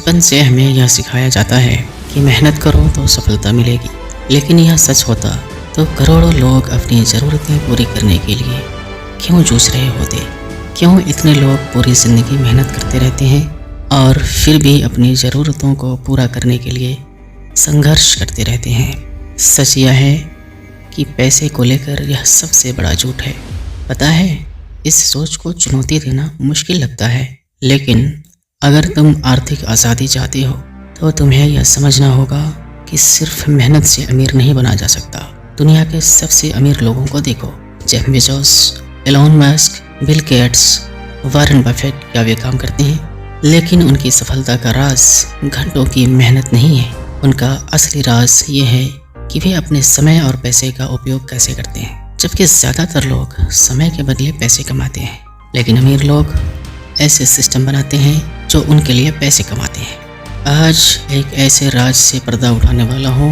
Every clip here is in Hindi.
बचपन से हमें यह सिखाया जाता है कि मेहनत करो तो सफलता मिलेगी, लेकिन यह सच होता तो करोड़ों लोग अपनी ज़रूरतें पूरी करने के लिए क्यों जूझ रहे होते? क्यों इतने लोग पूरी ज़िंदगी मेहनत करते रहते हैं और फिर भी अपनी ज़रूरतों को पूरा करने के लिए संघर्ष करते रहते हैं? सच यह है कि पैसे को लेकर यह सबसे बड़ा झूठ है। पता है, इस सोच को चुनौती देना मुश्किल लगता है, लेकिन अगर तुम आर्थिक आज़ादी चाहते हो तो तुम्हें यह समझना होगा कि सिर्फ मेहनत से अमीर नहीं बना जा सकता। दुनिया के सबसे अमीर लोगों को देखो, Jeff Bezos, Elon Musk, Bill Gates, Warren Buffett, क्या वे काम करते हैं? लेकिन उनकी सफलता का राज घंटों की मेहनत नहीं है। उनका असली राज ये है कि वे अपने समय और पैसे का उपयोग कैसे करते हैं। जबकि ज़्यादातर लोग समय के बदले पैसे कमाते हैं, लेकिन अमीर लोग ऐसे सिस्टम बनाते हैं जो उनके लिए पैसे कमाते हैं। आज एक ऐसे राज से पर्दा उठाने वाला हूँ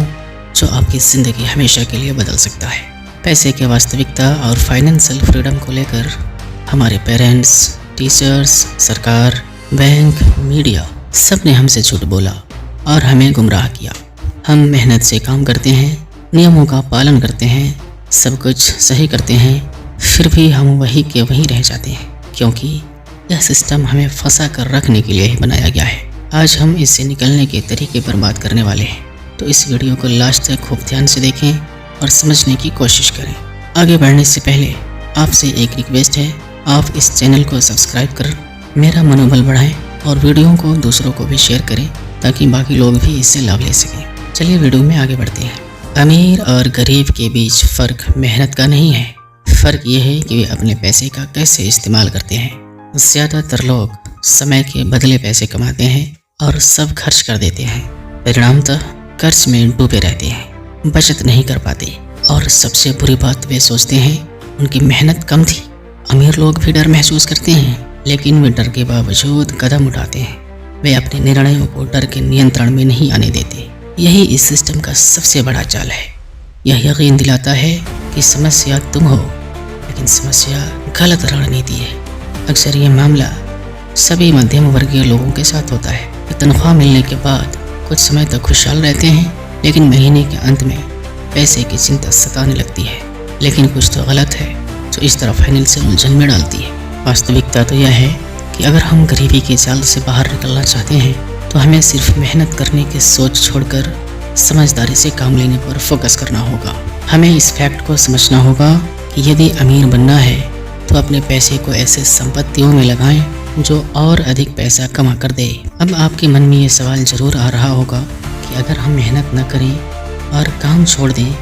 जो आपकी ज़िंदगी हमेशा के लिए बदल सकता है। पैसे की वास्तविकता और फाइनेंशियल फ्रीडम को लेकर हमारे पेरेंट्स, टीचर्स, सरकार, बैंक, मीडिया सब ने हमसे झूठ बोला और हमें गुमराह किया। हम मेहनत से काम करते हैं, नियमों का पालन करते हैं, सब कुछ सही करते हैं, फिर भी हम वही के वहीं रह जाते हैं, क्योंकि यह सिस्टम हमें फंसा कर रखने के लिए ही बनाया गया है। आज हम इससे निकलने के तरीके पर बात करने वाले हैं, तो इस वीडियो को लास्ट तक खूब ध्यान से देखें और समझने की कोशिश करें। आगे बढ़ने से पहले आपसे एक रिक्वेस्ट है, आप इस चैनल को सब्सक्राइब कर मेरा मनोबल बढ़ाएं और वीडियो को दूसरों को भी शेयर करें ताकि बाकी लोग भी इससे लाभ ले सकें। चलिए वीडियो में आगे बढ़ते हैं। अमीर और गरीब के बीच फ़र्क मेहनत का नहीं है, फ़र्क ये है कि वे अपने पैसे का कैसे इस्तेमाल करते हैं। ज़्यादातर लोग समय के बदले पैसे कमाते हैं और सब खर्च कर देते हैं। परिणामतः कर्ज में डूबे रहते हैं, बचत नहीं कर पाते और सबसे बुरी बात, वे सोचते हैं उनकी मेहनत कम थी। अमीर लोग भी डर महसूस करते हैं, लेकिन वे डर के बावजूद कदम उठाते हैं। वे अपने निर्णयों को डर के नियंत्रण में नहीं आने देते। यही इस सिस्टम का सबसे बड़ा जाल है। यह यकीन दिलाता है कि समस्या तुम हो, लेकिन समस्या गलत रणनीति है। अक्सर ये मामला सभी मध्यम वर्गीय लोगों के साथ होता है। वे तनख्वाह मिलने के बाद कुछ समय तक खुशहाल रहते हैं, लेकिन महीने के अंत में पैसे की चिंता सताने लगती है। लेकिन कुछ तो गलत है जो इस तरह फाइनेंशियल उलझन में डालती है। वास्तविकता तो यह है कि अगर हम गरीबी के जाल से बाहर निकलना चाहते हैं तो हमें सिर्फ मेहनत करने की सोच छोड़कर समझदारी से काम लेने पर फोकस करना होगा। हमें इस फैक्ट को समझना होगा कि यदि अमीर बनना है तो अपने पैसे को ऐसे संपत्तियों में लगाएं जो और अधिक पैसा कमा कर दे। अब आपके मन में ये सवाल ज़रूर आ रहा होगा कि अगर हम मेहनत न करें और काम छोड़ दें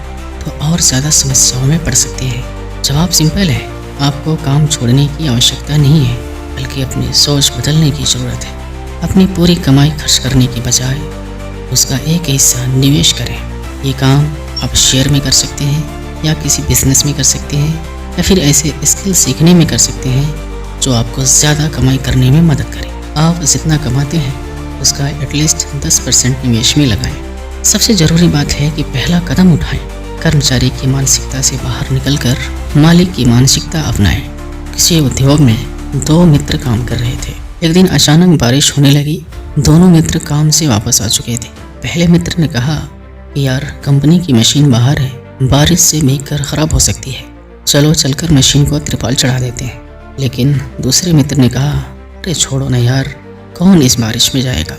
तो और ज़्यादा समस्याओं में पड़ सकते हैं। जवाब सिंपल है, आपको काम छोड़ने की आवश्यकता नहीं है, बल्कि अपनी सोच बदलने की ज़रूरत है। अपनी पूरी कमाई खर्च करने की बजाय उसका एक हिस्सा निवेश करें। ये काम आप शेयर में कर सकते हैं, या किसी बिजनेस में कर सकते हैं, या फिर ऐसे स्किल सीखने में कर सकते हैं जो आपको ज़्यादा कमाई करने में मदद करें। आप जितना कमाते हैं उसका एटलीस्ट 10% निवेश में लगाएं। सबसे ज़रूरी बात है कि पहला कदम उठाएं। कर्मचारी की मानसिकता से बाहर निकलकर मालिक की मानसिकता अपनाएं। किसी उद्योग में 2 मित्र काम कर रहे थे। एक दिन अचानक बारिश होने लगी। दोनों मित्र काम से वापस आ चुके थे। पहले मित्र ने कहा, यार कंपनी की मशीन बाहर है, बारिश से भीगकर ख़राब हो सकती है, चलो चलकर मशीन को त्रिपाल चढ़ा देते हैं। लेकिन दूसरे मित्र ने कहा, अरे छोड़ो ना यार, कौन इस बारिश में जाएगा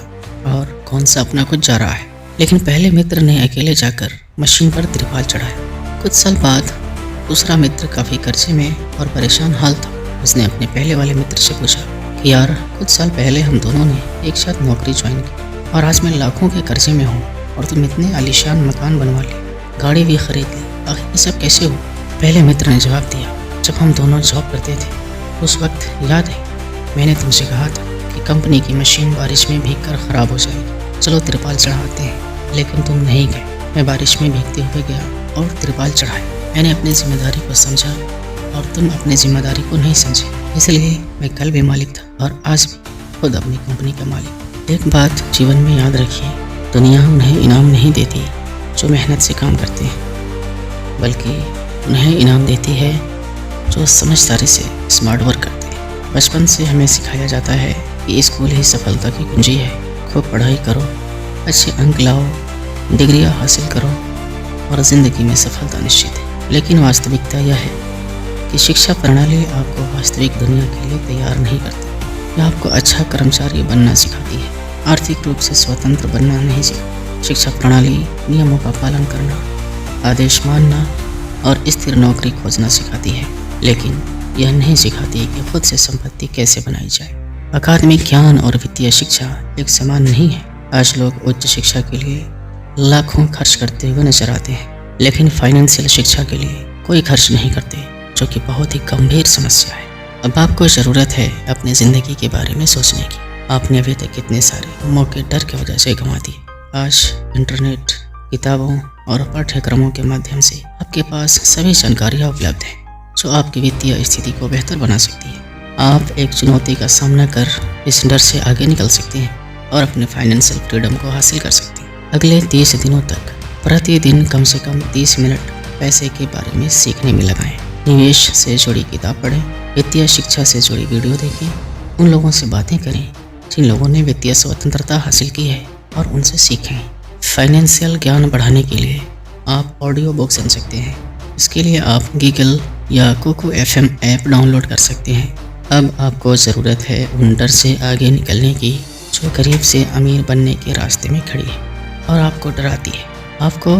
और कौन सा अपना कुछ जा रहा है। लेकिन पहले मित्र ने अकेले जाकर मशीन पर त्रिपाल चढ़ाया। कुछ साल बाद दूसरा मित्र काफ़ी कर्जे में और परेशान हाल था। उसने अपने पहले वाले मित्र से पूछा कि यार, कुछ साल पहले हम दोनों ने एक साथ नौकरी ज्वाइन की और आज मैं लाखों के कर्जे में हूँ और तुम इतने आलीशान मकान बनवा लिए, गाड़ी भी खरीद ली, आखिर ये सब कैसे हो? पहले मित्र ने जवाब दिया, जब हम दोनों जॉब करते थे उस वक्त याद है मैंने तुमसे कहा था कि कंपनी की मशीन बारिश में भीगकर ख़राब हो जाएगी, चलो त्रिपाल चढ़ाते हैं। लेकिन तुम नहीं गए। मैं बारिश में भीगते हुए गया और त्रिपाल चढ़ाई। मैंने अपनी जिम्मेदारी को समझा और तुम अपनी जिम्मेदारी को नहीं समझे, इसलिए मैं कल भी मालिक था और आज भी खुद अपनी कंपनी का मालिक। एक बात जीवन में याद रखिए, दुनिया उन्हें इनाम नहीं देती जो मेहनत से काम करते हैं, बल्कि उन्हें इनाम देती है जो समझदारी से स्मार्ट वर्क करते हैं। बचपन से हमें सिखाया जाता है कि स्कूल ही सफलता की कुंजी है। खूब पढ़ाई करो, अच्छे अंक लाओ, डिग्रियाँ हासिल करो और ज़िंदगी में सफलता निश्चित है। लेकिन वास्तविकता यह है कि शिक्षा प्रणाली आपको वास्तविक दुनिया के लिए तैयार नहीं करती। यह आपको अच्छा कर्मचारी बनना सिखाती है, आर्थिक रूप से स्वतंत्र बनना नहीं सिखाती। शिक्षा प्रणाली नियमों का पालन करना, आदेश मानना और स्थिर नौकरी खोजना सिखाती है, लेकिन यह नहीं सिखाती कि खुद से संपत्ति कैसे बनाई जाए। अकादमिक ज्ञान और वित्तीय शिक्षा एक समान नहीं है। आज लोग उच्च शिक्षा के लिए लाखों खर्च करते हुए नजर आते हैं, लेकिन फाइनेंशियल शिक्षा के लिए कोई खर्च नहीं करते, जो कि बहुत ही गंभीर समस्या है। अब आपको ज़रूरत है अपनी ज़िंदगी के बारे में सोचने की। आपने अभी तक कितने सारे मौके डर की वजह से गंवा दिए। आज इंटरनेट, किताबों और पाठ्यक्रमों के माध्यम से आपके पास सभी जानकारियाँ उपलब्ध हैं जो आपकी वित्तीय स्थिति को बेहतर बना सकती है। आप एक चुनौती का सामना कर इस डर से आगे निकल सकते हैं और अपने फाइनेंशियल फ्रीडम को हासिल कर सकते हैं। अगले 30 दिनों तक प्रतिदिन कम से कम 30 मिनट पैसे के बारे में सीखने में लगाएं। निवेश से जुड़ी किताब पढ़ें, वित्तीय शिक्षा से जुड़ी वीडियो देखें, उन लोगों से बातें करें जिन लोगों ने वित्तीय स्वतंत्रता हासिल की है और उनसे सीखें। फाइनेंशियल ज्ञान बढ़ाने के लिए आप ऑडियो बुक सुन सकते हैं। इसके लिए आप गूगल या कोको FM ऐप डाउनलोड कर सकते हैं। अब आपको ज़रूरत है उन डर से आगे निकलने की जो गरीब से अमीर बनने के रास्ते में खड़ी है और आपको डराती है। आपको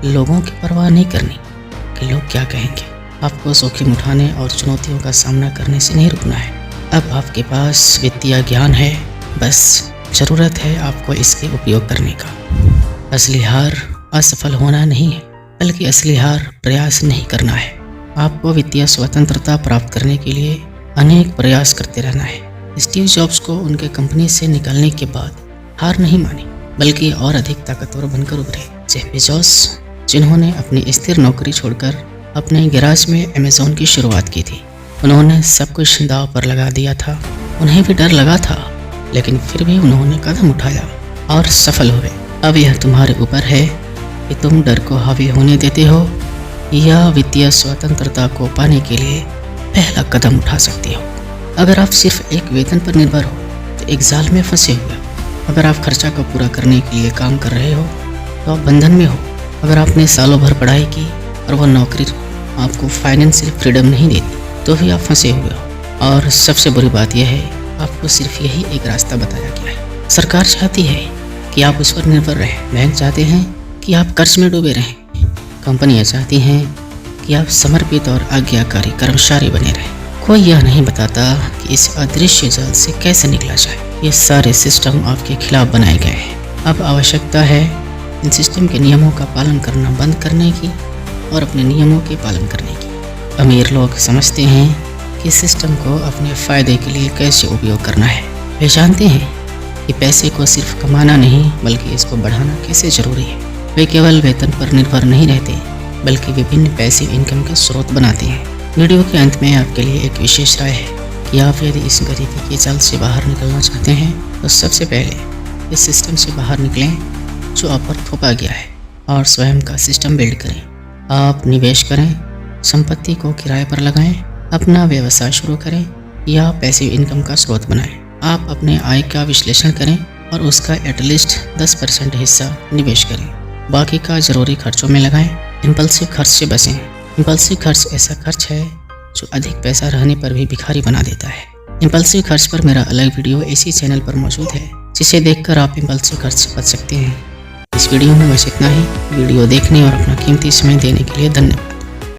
लोगों की परवाह नहीं करनी कि लोग क्या कहेंगे। आपको जोखिम उठाने और चुनौतियों का सामना करने से नहीं रुकना है। अब आपके पास वित्तीय ज्ञान है, बस ज़रूरत है आपको इसके उपयोग करने का। असली हार असफल होना नहीं है, बल्कि असली हार प्रयास नहीं करना है। आपको वित्तीय स्वतंत्रता प्राप्त करने के लिए अनेक प्रयास करते रहना है। स्टीव जॉब्स को उनके कंपनी से निकलने के बाद हार नहीं मानी, बल्कि और अधिक ताकतवर बनकर उभरे। जेफ बेजोस, जिन्होंने अपनी स्थिर नौकरी छोड़कर अपने गैराज में अमेज़न की शुरुआत की थी, उन्होंने सब कुछ दांव पर लगा दिया था। उन्हें भी डर लगा था, लेकिन फिर भी उन्होंने कदम उठाया और सफल हुए। अब यह तुम्हारे ऊपर है कि तुम डर को हावी होने देते हो या वित्तीय स्वतंत्रता को पाने के लिए पहला कदम उठा सकते हो। अगर आप सिर्फ एक वेतन पर निर्भर हो तो एक जाल में फंसे हुए हो। अगर आप खर्चा को पूरा करने के लिए काम कर रहे हो तो आप बंधन में हो। अगर आपने सालों भर पढ़ाई की और वह नौकरी आपको फाइनेंशियल फ्रीडम नहीं देती तो भी आप फंसे हुए हो। और सबसे बुरी बात यह है, आपको सिर्फ यही एक रास्ता बताया गया है। सरकार चाहती है कि आप उस पर निर्भर रहें, बैंक चाहते हैं कि आप कर्ज में डूबे रहें, कंपनियाँ चाहती हैं कि आप समर्पित और आज्ञाकारी कर्मचारी बने रहें। कोई यह नहीं बताता कि इस अदृश्य जाल से कैसे निकला जाए। ये सारे सिस्टम आपके खिलाफ बनाए गए हैं। अब आवश्यकता है इन सिस्टम के नियमों का पालन करना बंद करने की और अपने नियमों के पालन करने की। अमीर लोग समझते हैं कि सिस्टम को अपने फ़ायदे के लिए कैसे उपयोग करना है। वे जानते हैं कि पैसे को सिर्फ कमाना नहीं, बल्कि इसको बढ़ाना कैसे ज़रूरी है। वे केवल वेतन पर निर्भर नहीं रहते, बल्कि विभिन्न पैसिव इनकम के स्रोत बनाते हैं। वीडियो के अंत में आपके लिए एक विशेष राय है कि आप यदि इस गरीबी के जाल से बाहर निकलना चाहते हैं तो सबसे पहले इस सिस्टम से बाहर निकलें जो आप पर थोपा गया है और स्वयं का सिस्टम बिल्ड करें। आप निवेश करें, संपत्ति को किराए पर लगाएं, अपना व्यवसाय शुरू करें या पैसिव इनकम का स्रोत बनाएं। आप अपने आय का विश्लेषण करें और उसका एटलीस्ट 10% हिस्सा निवेश करें। बाकी का ज़रूरी खर्चों में लगाएं। इम्पल्सिव खर्च से बचें। इम्पल्सिव खर्च ऐसा खर्च है जो अधिक पैसा रहने पर भी भिखारी बना देता है। इम्पल्सिव खर्च पर मेरा अलग वीडियो इसी चैनल पर मौजूद है, जिसे देखकर आप इम्पल्सिव खर्च से बच सकते हैं। इस वीडियो में बस इतना ही। वीडियो देखने और अपना कीमती समय देने के लिए धन्यवाद।